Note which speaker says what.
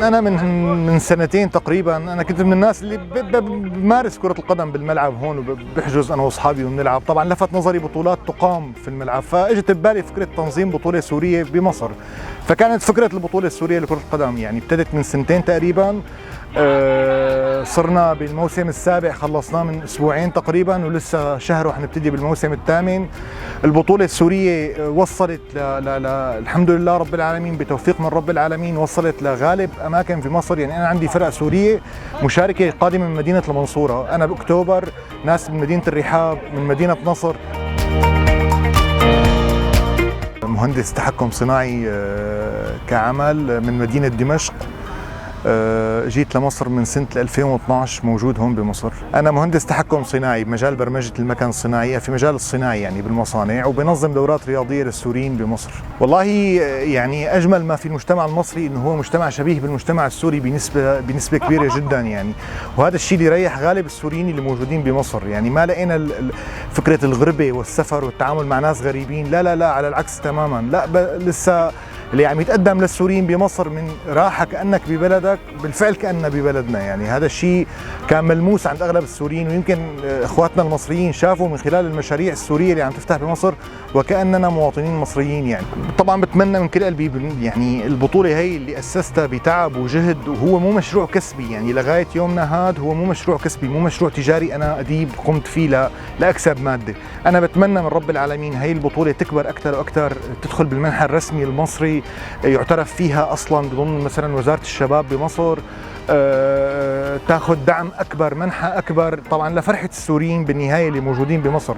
Speaker 1: انا من سنتين تقريبا انا كنت من الناس اللي بمارس كرة القدم بالملعب هون وبحجز انا واصحابي وبنلعب. طبعا لفت نظري بطولات تقام في الملعب، فاجت ببالي فكرة تنظيم بطولة سورية بمصر. فكانت فكرة البطولة السورية لكرة القدم يعني ابتدت من سنتين تقريبا. صرنا بالموسم السابع، خلصناه من اسبوعين تقريبا، ولسه شهر وحنبتدي بالموسم الثامن. البطولة السورية وصلت الحمد لله رب العالمين، بتوفيق من رب العالمين وصلت لغالب اماكن في مصر. يعني انا عندي فرق سورية مشاركة قادمة من مدينة المنصورة، انا باكتوبر، ناس من مدينة الرحاب، من مدينة نصر. مهندس تحكم صناعي كعمل من مدينة دمشق. جيت لمصر من سنة 2012، موجود هون بمصر. أنا مهندس تحكم صناعي بمجال برمجة المكن الصناعية، في مجال الصناعي يعني بالمصانع، وبنظم دورات رياضية للسوريين بمصر. والله يعني أجمل ما في المجتمع المصري إنه هو مجتمع شبيه بالمجتمع السوري بنسبة كبيرة جدا يعني، وهذا الشيء اللي يريح غالب السوريين اللي موجودين بمصر. يعني ما لقينا فكرة الغربة والسفر والتعامل مع ناس غريبين، لا على العكس تماما. لا لسه اللي عم يتقدم للسوريين بمصر من راحة كأنك ببلدك، بالفعل كأننا ببلدنا. يعني هذا الشيء كان ملموس عند أغلب السوريين، ويمكن إخواتنا المصريين شافوا من خلال المشاريع السورية اللي عم تفتح بمصر وكأننا مواطنين مصريين. يعني طبعا بتمنى من كل قلبي يعني البطولة هي اللي أسستها بتعب وجهد، وهو مو مشروع كسبي. يعني لغاية يومنا هاد هو مو مشروع كسبي، مو مشروع تجاري أنا أديب قمت فيه لأكسب مادة. أنا بتمنى من رب العالمين هي البطولة تكبر أكثر وأكثر، تدخل بالمنحى الرسمي المصري، يعترف فيها اصلا بضمن مثلا وزاره الشباب بمصر، تاخذ دعم اكبر، منحى اكبر، طبعا لفرحه السوريين بالنهايه اللي موجودين بمصر.